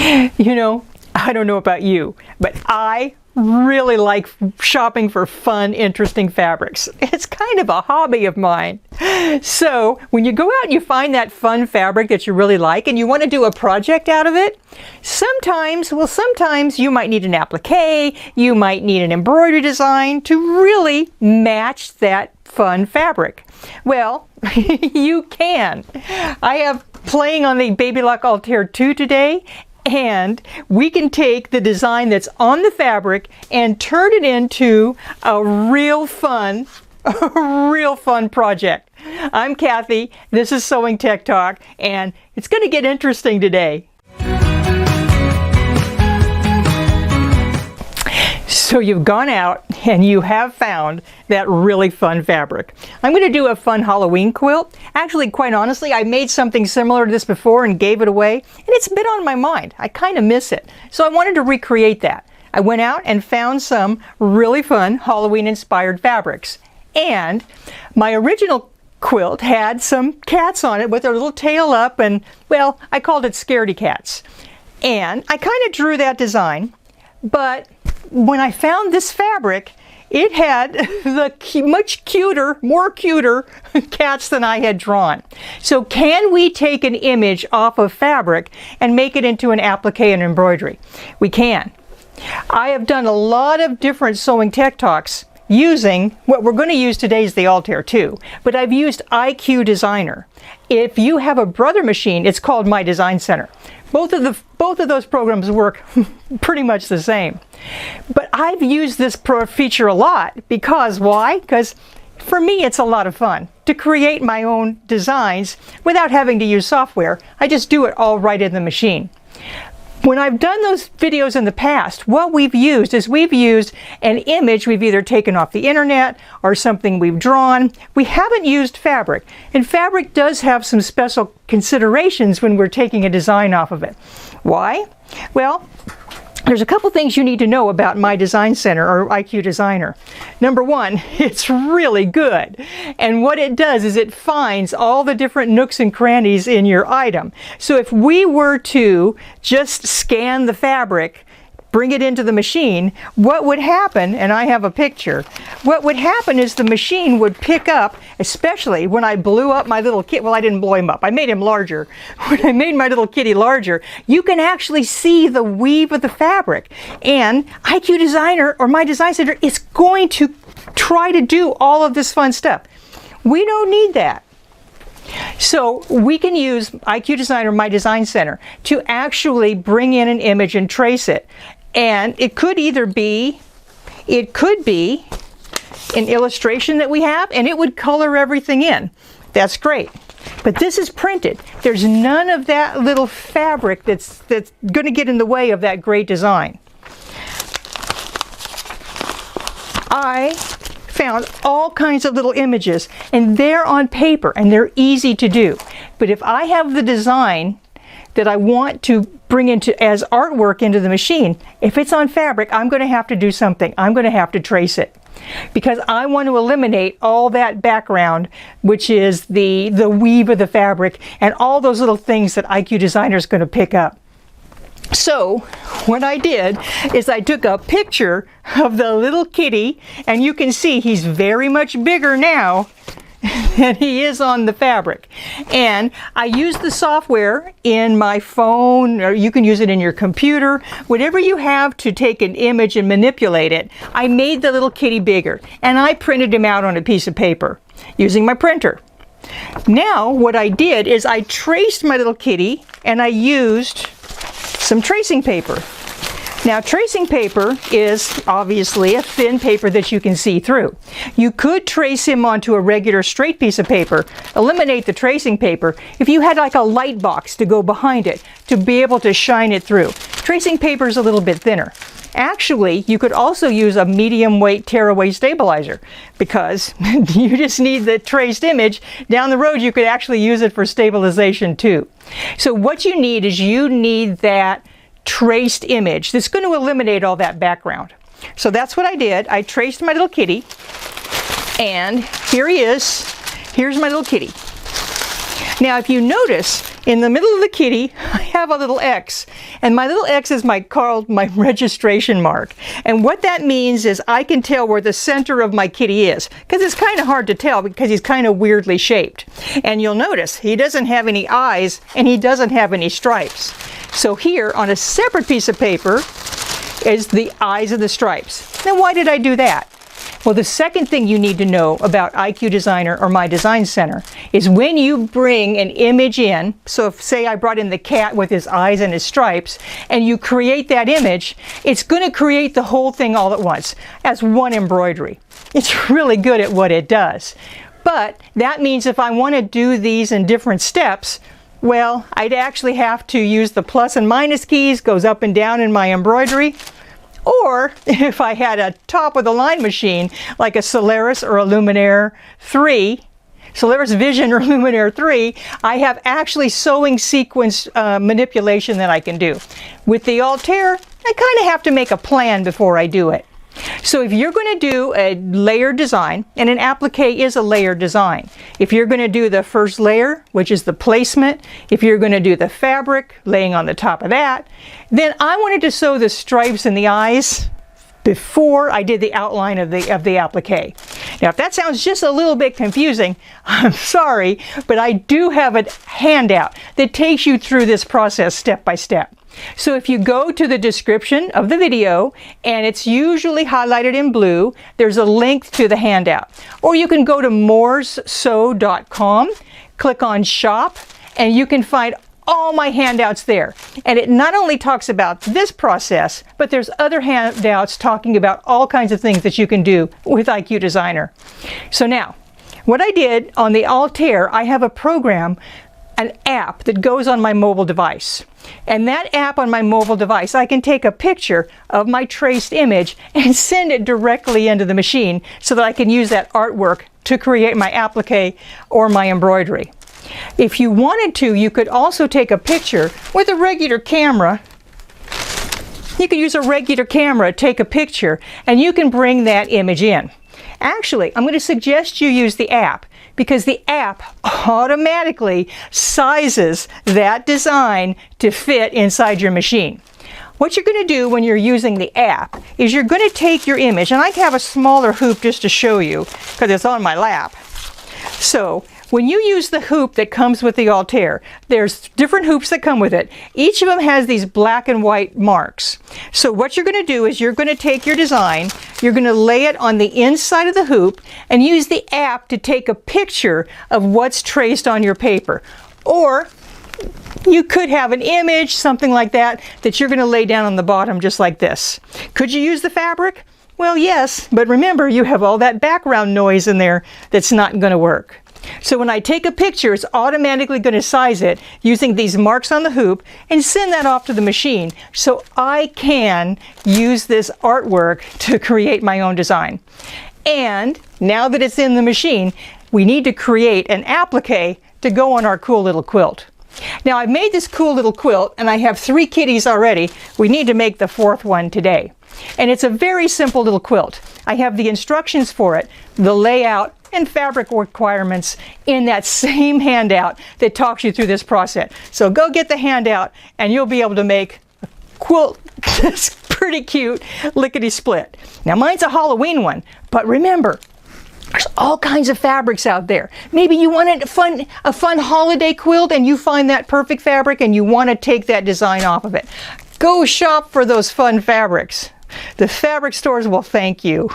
You know, I don't know about you, but I really like shopping for fun, interesting fabrics. It's kind of a hobby of mine. So when you go out and you find that fun fabric that you really like and you want to do a project out of it, sometimes you might need an applique, you might need an embroidery design to really match that fun fabric. Well, you can. I have playing on the Babylock Altair 2 today, and we can take the design that's on the fabric and turn it into a real fun project. I'm Cathy, this is Sewing Tech Talk, and it's going to get interesting today. So you've gone out and you have found that really fun fabric. I'm going to do a fun Halloween quilt. Actually, quite honestly, I made something similar to this before and gave it away, and it's been on my mind. I kind of miss it. So I wanted to recreate that. I went out and found some really fun Halloween-inspired fabrics. And my original quilt had some cats on it with their little tail up, and, well, I called it Scaredy cats. And I kind of drew that design, but when I found this fabric, it had the much cuter, more cuter cats than I had drawn. So can we take an image off of fabric and make it into an applique and embroidery? We can. I have done a lot of different Sewing Tech Talks using, what we're going to use today is the Altair 2, but I've used IQ Designer. If you have a brother machine, it's called My Design Center. Both of those programs work pretty much the same. But I've used this feature a lot because, why? Because for me it's a lot of fun to create my own designs without having to use software. I just do it all right in the machine. When I've done those videos in the past, what we've used is we've used an image we've either taken off the internet or something we've drawn. We haven't used fabric, and fabric does have some special considerations when we're taking a design off of it. Why? Well, there's a couple things you need to know about My Design Center or IQ Designer. Number one, it's really good. And what it does is it finds all the different nooks and crannies in your item. So if we were to just scan the fabric, bring it into the machine, what would happen, and I have a picture, what would happen is the machine would pick up, especially when I blew up my little kit, well, I didn't blow him up, I made him larger. When I made my little kitty larger, you can actually see the weave of the fabric. And IQ Designer or My Design Center is going to try to do all of this fun stuff. We don't need that. So we can use IQ Designer, My Design Center, to actually bring in an image and trace it. And it could either be, it could be an illustration that we have, and it would color everything in. That's great. But this is printed. There's none of that little fabric that's going to get in the way of that great design. I found all kinds of little images, and they're on paper, and they're easy to do. But if I have the design that I want to bring into as artwork into the machine, if it's on fabric, I'm going to have to do something. I'm going to have to trace it, because I want to eliminate all that background, which is the weave of the fabric and all those little things that IQ Designer is going to pick up. So what I did is I took a picture of the little kitty, and you can see he's very much bigger now than he is on the fabric. And I used the software in my phone, or you can use it in your computer, whatever you have to take an image and manipulate it. I made the little kitty bigger, and I printed him out on a piece of paper using my printer. Now what I did is I traced my little kitty, and I used some tracing paper. Now, tracing paper is obviously a thin paper that you can see through. You could trace him onto a regular straight piece of paper, eliminate the tracing paper, if you had like a light box to go behind it to be able to shine it through. Tracing paper is a little bit thinner. Actually, you could also use a medium weight tearaway stabilizer, because you just need the traced image. Down the road, you could actually use it for stabilization too. So what you need is you need that traced image that's going to eliminate all that background. So that's what I did. I traced my little kitty, and here he is. Here's my little kitty. Now if you notice, In the middle of the kitty, I have a little X, and my little X is called my registration mark. And what that means is I can tell where the center of my kitty is, because it's kind of hard to tell because he's kind of weirdly shaped. And you'll notice he doesn't have any eyes and he doesn't have any stripes. So here on a separate piece of paper is the eyes and the stripes. Now why did I do that? Well, the second thing you need to know about IQ Designer or My Design Center is when you bring an image in, so if, say I brought in the cat with his eyes and his stripes, and you create that image, it's going to create the whole thing all at once as one embroidery. It's really good at what it does. But that means if I want to do these in different steps, well, I'd actually have to use the plus and minus keys, goes up and down in my embroidery. Or if I had a top-of-the-line machine like a Solaris or a Luminaire 3, Solaris Vision or Luminaire 3, I have actually sewing sequence manipulation that I can do. With the Altair, I kind of have to make a plan before I do it. So if you're going to do a layered design, and an applique is a layered design, if you're going to do the first layer, which is the placement, if you're going to do the fabric, laying on the top of that, then I wanted to sew the stripes and the eyes before I did the outline of the applique. Now if that sounds just a little bit confusing, I'm sorry, but I do have a handout that takes you through this process step by step. So if you go to the description of the video, and it's usually highlighted in blue, there's a link to the handout. Or you can go to mooressew.com, click on shop, and you can find all my handouts there. And it not only talks about this process, but there's other handouts talking about all kinds of things that you can do with IQ Designer. So now, what I did on the Altair, I have a program, an app that goes on my mobile device. And that app on my mobile device, I can take a picture of my traced image and send it directly into the machine so that I can use that artwork to create my applique or my embroidery. If you wanted to, you could also take a picture with a regular camera. You could use a regular camera, take a picture, and you can bring that image in. Actually, I'm going to suggest you use the app, because the app automatically sizes that design to fit inside your machine. What you're going to do when you're using the app is you're going to take your image, and I have a smaller hoop just to show you because it's on my lap. So when you use the hoop that comes with the Altair, there's different hoops that come with it. Each of them has these black and white marks. So what you're going to do is you're going to take your design, you're going to lay it on the inside of the hoop, and use the app to take a picture of what's traced on your paper. Or you could have an image, something like that, that you're going to lay down on the bottom just like this. Could you use the fabric? Well, yes, but remember, you have all that background noise in there that's not going to work. So when I take a picture, it's automatically going to size it using these marks on the hoop and send that off to the machine so I can use this artwork to create my own design. And now that it's in the machine, we need to create an applique to go on our cool little quilt. Now I've made this cool little quilt and I have 3 kitties already. We need to make the 4th one today. And it's a very simple little quilt. I have the instructions for it, the layout, and fabric requirements in that same handout that talks you through this process. So go get the handout and you'll be able to make a quilt that's pretty cute, lickety-split. Now mine's a Halloween one, but remember, there's all kinds of fabrics out there. Maybe you want a fun holiday quilt and you find that perfect fabric and you want to take that design off of it. Go shop for those fun fabrics. The fabric stores will thank you.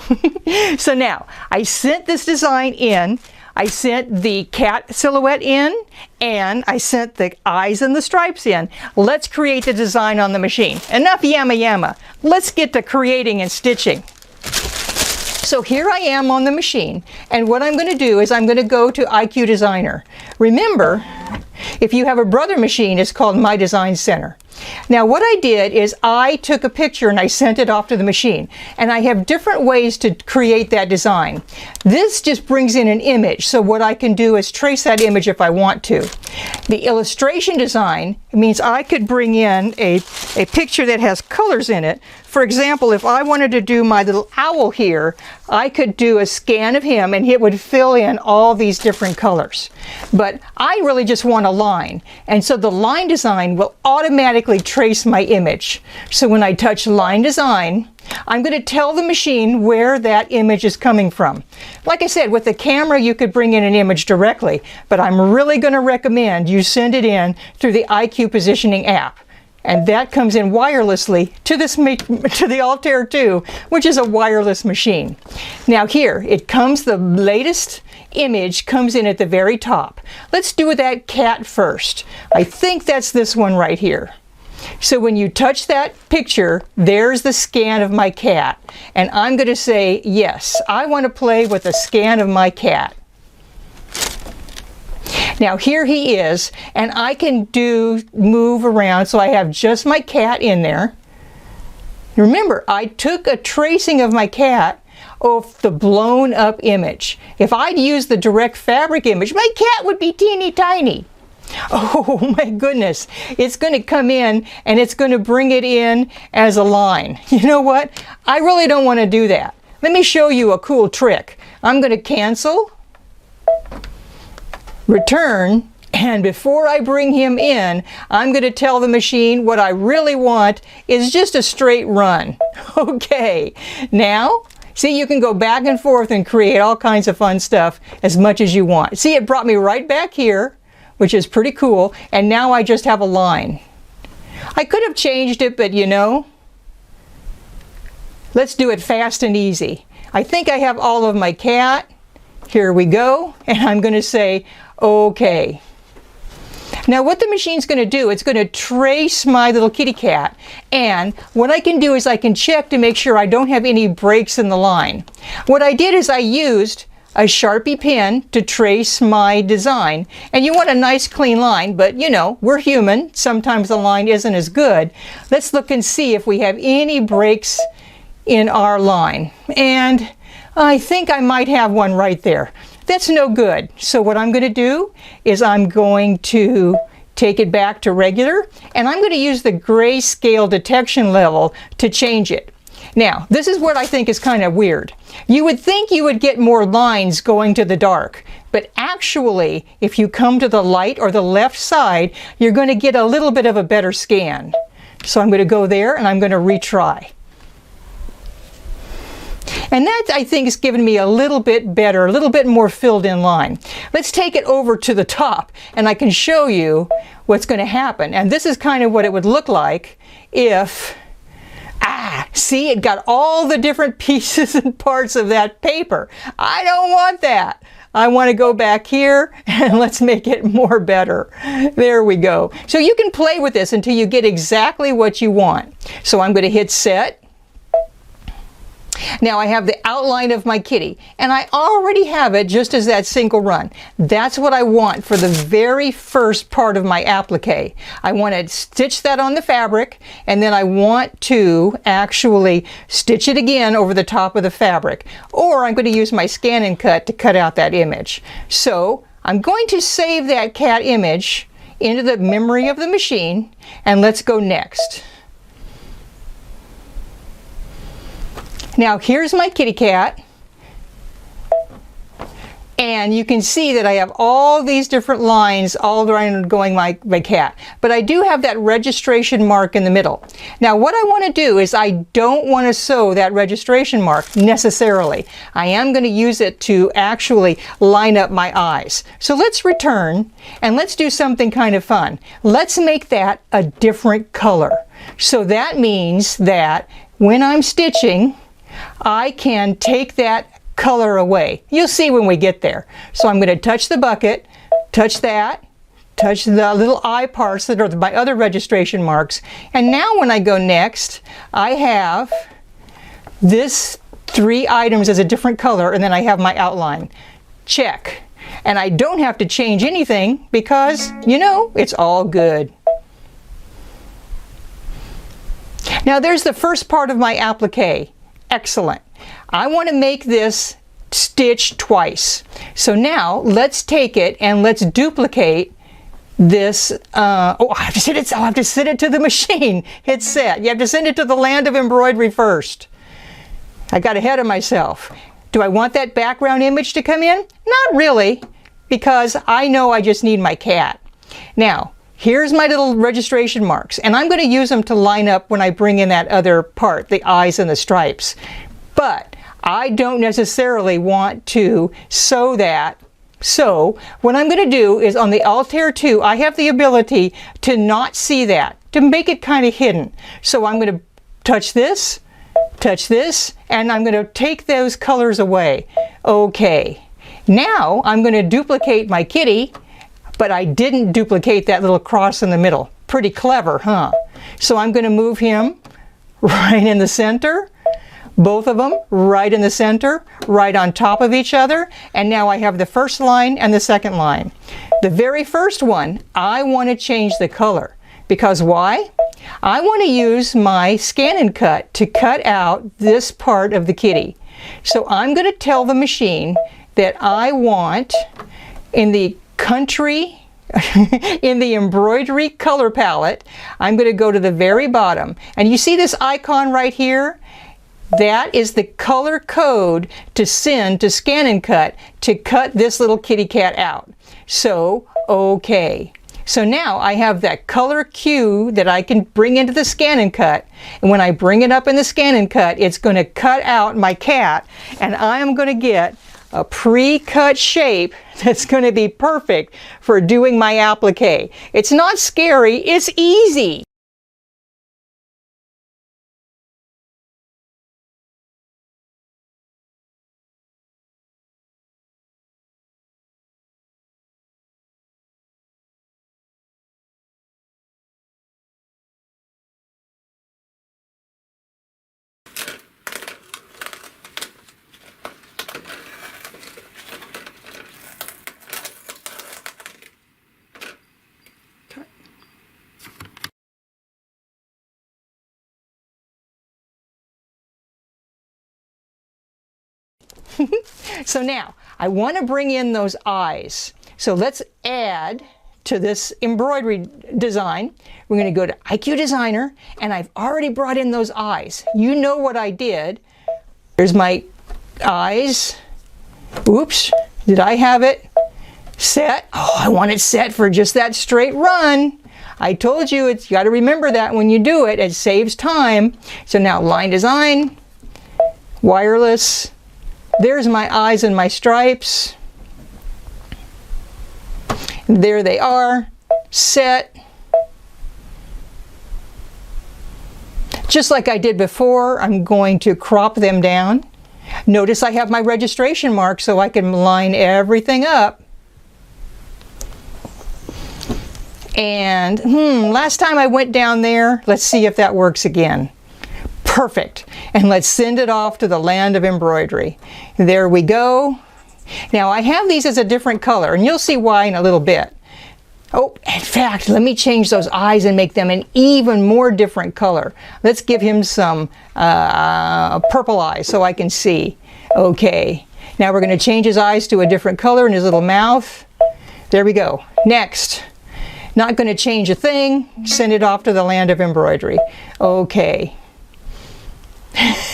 So now, I sent this design in, I sent the cat silhouette in, and I sent the eyes and the stripes in. Let's create the design on the machine. Enough yama yama. Let's get to creating and stitching. So here I am on the machine, and what I'm going to do is I'm going to go to IQ Designer. Remember, if you have a brother machine, it's called My Design Center. Now what I did is I took a picture and I sent it off to the machine, and I have different ways to create that design. This just brings in an image, so what I can do is trace that image if I want to. The illustration design means I could bring in a picture that has colors in it. For example, if I wanted to do my little owl here, I could do a scan of him and it would fill in all these different colors. But I really just want a line. And so the line design will automatically trace my image. So when I touch line design, I'm going to tell the machine where that image is coming from. Like I said, with the camera you could bring in an image directly, but I'm really going to recommend you send it in through the IQ Positioning app. And that comes in wirelessly to the Altair 2, which is a wireless machine. Now here, the latest image comes in at the very top. Let's do that cat first. I think that's this one right here. So when you touch that picture, there's the scan of my cat. And I'm going to say, yes, I want to play with a scan of my cat. Now here he is, and I can move around so I have just my cat in there. Remember, I took a tracing of my cat off the blown up image. If I'd used the direct fabric image, my cat would be teeny tiny. Oh my goodness, it's going to come in and it's going to bring it in as a line. You know what? I really don't want to do that. Let me show you a cool trick. I'm going to cancel, return, and before I bring him in, I'm going to tell the machine what I really want is just a straight run. Okay, now, see, you can go back and forth and create all kinds of fun stuff as much as you want. See, it brought me right back here, which is pretty cool, and now I just have a line. I could have changed it, but you know, let's do it fast and easy. I think I have all of my cat. Here we go, and I'm going to say, okay. Now what the machine's going to do, it's going to trace my little kitty cat, and what I can do is I can check to make sure I don't have any breaks in the line. What I did is I used a Sharpie pen to trace my design, and you want a nice clean line, but you know, we're human, sometimes the line isn't as good. Let's look and see if we have any breaks in our line, and I think I might have one right there. That's no good. So what I'm going to do is I'm going to take it back to regular, and I'm going to use the grayscale detection level to change it. Now, this is what I think is kind of weird. You would think you would get more lines going to the dark, but actually, if you come to the light or the left side, you're going to get a little bit of a better scan. So I'm going to go there and I'm going to retry. And that, I think, is giving me a little bit better, a little bit more filled in line. Let's take it over to the top, and I can show you what's going to happen. And this is kind of what it would look like if, see, it got all the different pieces and parts of that paper. I don't want that. I want to go back here, and let's make it more better. There we go. So you can play with this until you get exactly what you want. So I'm going to hit set. Now I have the outline of my kitty, and I already have it just as that single run. That's what I want for the very first part of my applique. I want to stitch that on the fabric, and then I want to actually stitch it again over the top of the fabric. Or I'm going to use my scan and cut to cut out that image. So I'm going to save that cat image into the memory of the machine, and let's go next. Now here's my kitty cat, and you can see that I have all these different lines all around going my cat, but I do have that registration mark in the middle. Now what I want to do is I don't want to sew that registration mark necessarily. I am going to use it to actually line up my eyes. So let's return and let's do something kind of fun. Let's make that a different color. So that means that when I'm stitching, I can take that color away. You'll see when we get there. So I'm going to touch the bucket, touch that, touch the little eye parts that are my other registration marks. And now when I go next, I have this 3 items as a different color, and then I have my outline. Check. And I don't have to change anything because, you know, it's all good. Now there's the first part of my applique. Excellent. I want to make this stitch twice. So now let's take it and let's duplicate this. I have to send it to the machine. Hit set. You have to send it to the land of embroidery first. I got ahead of myself. Do I want that background image to come in? Not really, because I know I just need my cat. Now, here's my little registration marks, and I'm going to use them to line up when I bring in that other part, the eyes and the stripes. But I don't necessarily want to sew that. So what I'm going to do is on the Altair 2, I have the ability to not see that, to make it kind of hidden. So I'm going to touch this, and I'm going to take those colors away. Okay. Now I'm going to duplicate my kitty, but I didn't duplicate that little cross in the middle. Pretty clever, huh? So I'm going to move him right in the center, both of them right in the center, right on top of each other, and now I have the first line and the second line. The very first one, I want to change the color. Because why? I want to use my scan and cut to cut out this part of the kitty. So I'm going to tell the machine that I want in the country, in the embroidery color palette, I'm going to go to the very bottom. And you see this icon right here? That is the color code to send to Scan and Cut to cut this little kitty cat out. So, okay. So now I have that color cue that I can bring into the Scan and Cut. And when I bring it up in the Scan and Cut, it's going to cut out my cat, and I am going to get a pre-cut shape that's going to be perfect for doing my applique. It's not scary, it's easy. So now, I want to bring in those eyes. So let's add to this embroidery design. We're going to go to IQ Designer, and I've already brought in those eyes. You know what I did. Here's my eyes. Oops, did I have it set? Oh, I want it set for just that straight run. I told you, you got to remember that when you do it. It saves time. So now line design, wireless. There's my eyes and my stripes. There they are, set. Just like I did before, I'm going to crop them down. Notice I have my registration mark so I can line everything up. And last time I went down there, let's see if that works again. Perfect. And let's send it off to the land of embroidery. There we go. Now I have these as a different color, and you'll see why in a little bit. Oh, in fact, let me change those eyes and make them an even more different color. Let's give him some purple eyes so I can see. Okay. Now we're going to change his eyes to a different color and his little mouth. There we go. Next. Not going to change a thing. Send it off to the land of embroidery. Okay.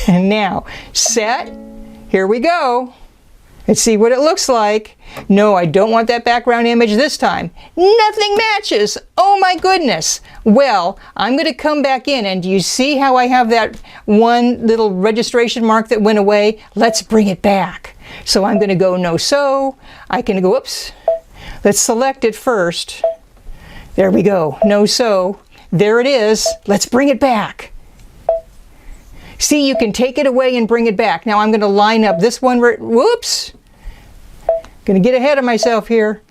And now, set. Here we go. Let's see what it looks like. No, I don't want that background image this time. Nothing matches. Oh my goodness. Well, I'm going to come back in, and do you see how I have that one little registration mark that went away? Let's bring it back. So I'm going to go no sew. I can go, oops. Let's select it first. There we go. No sew. There it is. Let's bring it back. See, you can take it away and bring it back. Now I'm going to line up this one. Whoops. Going to get ahead of myself here.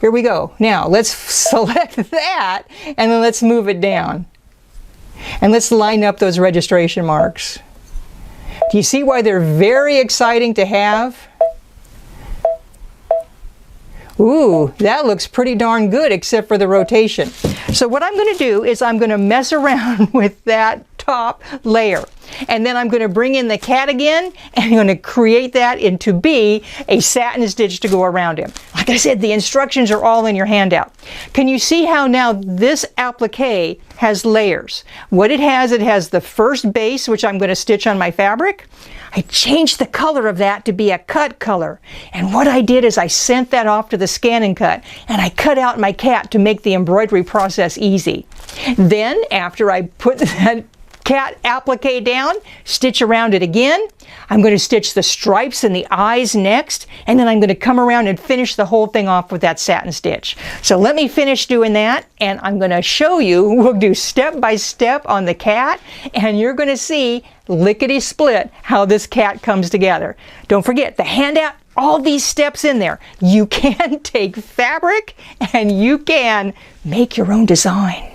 Here we go. Now let's select that, and then let's move it down. And let's line up those registration marks. Do you see why they're very exciting to have? Ooh, that looks pretty darn good except for the rotation. So what I'm going to do is I'm going to mess around with that top layer. And then I'm going to bring in the cat again, and I'm going to create that into be a satin stitch to go around him. Like I said, the instructions are all in your handout. Can you see how now this applique has layers? What it has the first base, which I'm going to stitch on my fabric. I changed the color of that to be a cut color. And what I did is I sent that off to the scan and cut, and I cut out my cat to make the embroidery process easy. Then, after I put that cat applique down, stitch around it again. I'm going to stitch the stripes and the eyes next, and then I'm going to come around and finish the whole thing off with that satin stitch. So let me finish doing that, and I'm going to show you. We'll do step by step on the cat, and you're going to see lickety-split how this cat comes together. Don't forget the handout, all these steps in there. You can take fabric and you can make your own design.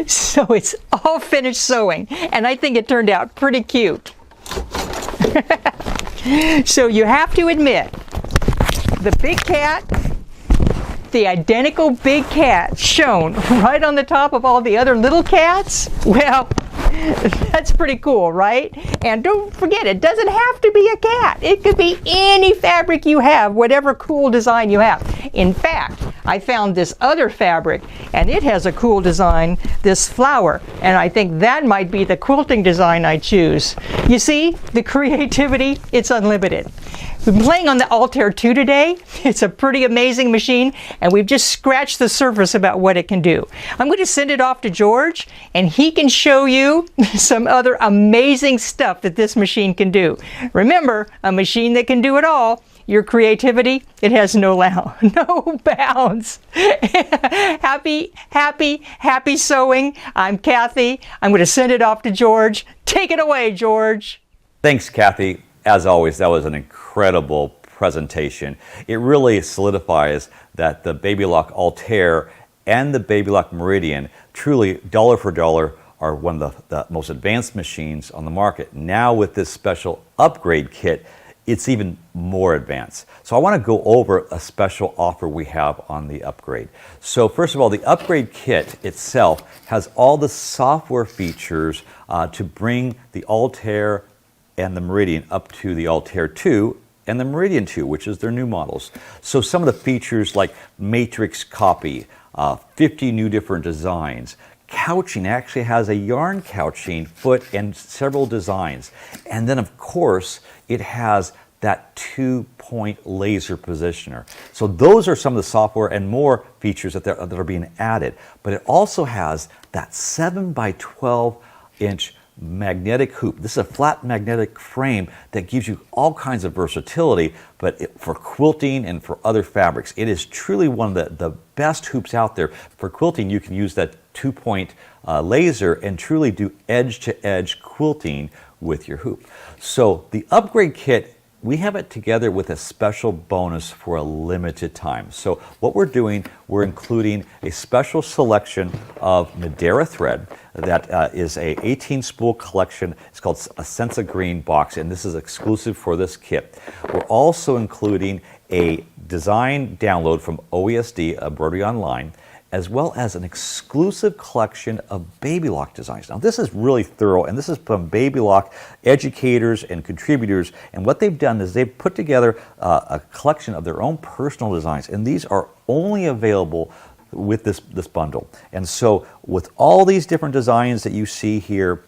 So it's all finished sewing, and I think it turned out pretty cute. So you have to admit, the big cat, the identical big cat shown right on the top of all the other little cats, well, that's pretty cool, right? And don't forget, it doesn't have to be a cat. It could be any fabric you have, whatever cool design you have. In fact, I found this other fabric, and it has a cool design, this flower, and I think that might be the quilting design I choose. You see, the creativity, it's unlimited. We've been playing on the Altair 2 today. It's a pretty amazing machine, and we've just scratched the surface about what it can do. I'm going to send it off to George, and he can show you some other amazing stuff that this machine can do. Remember, a machine that can do it all. Your creativity, it has no bounds. Happy sewing. I'm Cathy. I'm going to send it off to George. Take it away, George. Thanks, Cathy. As always, that was an incredible presentation. It really solidifies that the Babylock Altair and the Babylock Meridian truly, dollar for dollar, are one of the most advanced machines on the market. Now with this special upgrade kit, it's even more advanced. So I want to go over a special offer we have on the upgrade. So first of all, the upgrade kit itself has all the software features to bring the Altair and the Meridian up to the Altair 2 and the Meridian 2, which is their new models. So some of the features like matrix copy, 50 new different designs. Couching actually has a yarn couching foot and several designs. And then of course, it has that 2-point laser positioner. So those are some of the software and more features that are being added. But it also has that 7 by 12 inch magnetic hoop. This is a flat magnetic frame that gives you all kinds of versatility, but for quilting and for other fabrics, it is truly one of the best hoops out there. For quilting, you can use that 2-point laser and truly do edge-to-edge quilting with your hoop. So the upgrade kit, we have it together with a special bonus for a limited time. So what we're doing, we're including a special selection of Madeira thread that is a 18 spool collection. It's called a Sense of Green box, and this is exclusive for this kit. We're also including a design download from OESD, Embroidery Online, as well as an exclusive collection of Babylock designs. Now this is really thorough, and this is from Babylock educators and contributors, and what they've done is they've put together a collection of their own personal designs, and these are only available with this bundle. And so with all these different designs that you see here,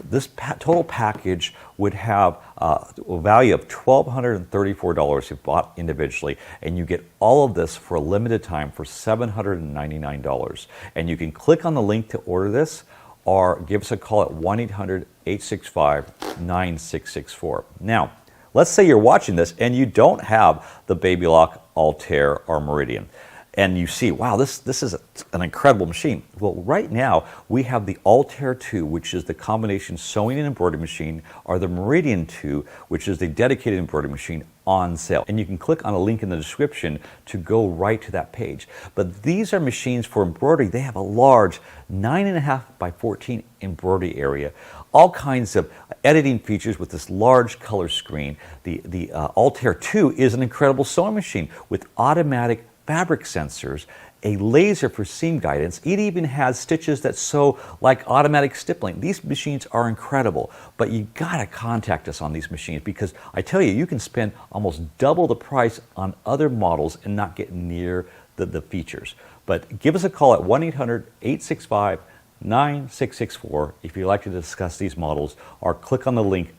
this total package would have a value of $1,234 if bought individually, and you get all of this for a limited time for $799. And you can click on the link to order this, or give us a call at 1-800-865-9664. Now, Let's say you're watching this and you don't have the Babylock, Altair, or Meridian, and you see, wow, this is an incredible machine. Well, right now we have the Altair 2, which is the combination sewing and embroidery machine, or the Meridian 2, which is the dedicated embroidery machine, on sale. And you can click on a link in the description to go right to that page. But these are machines for embroidery. They have a large 9.5 by 14 embroidery area, all kinds of editing features with this large color screen. The Altair 2 is an incredible sewing machine with automatic fabric sensors, a laser for seam guidance. It even has stitches that sew like automatic stippling. These machines are incredible, but you gotta contact us on these machines, because I tell you, you can spend almost double the price on other models and not get near the features. But give us a call at 1-800-865-9664 if you'd like to discuss these models, or click on the link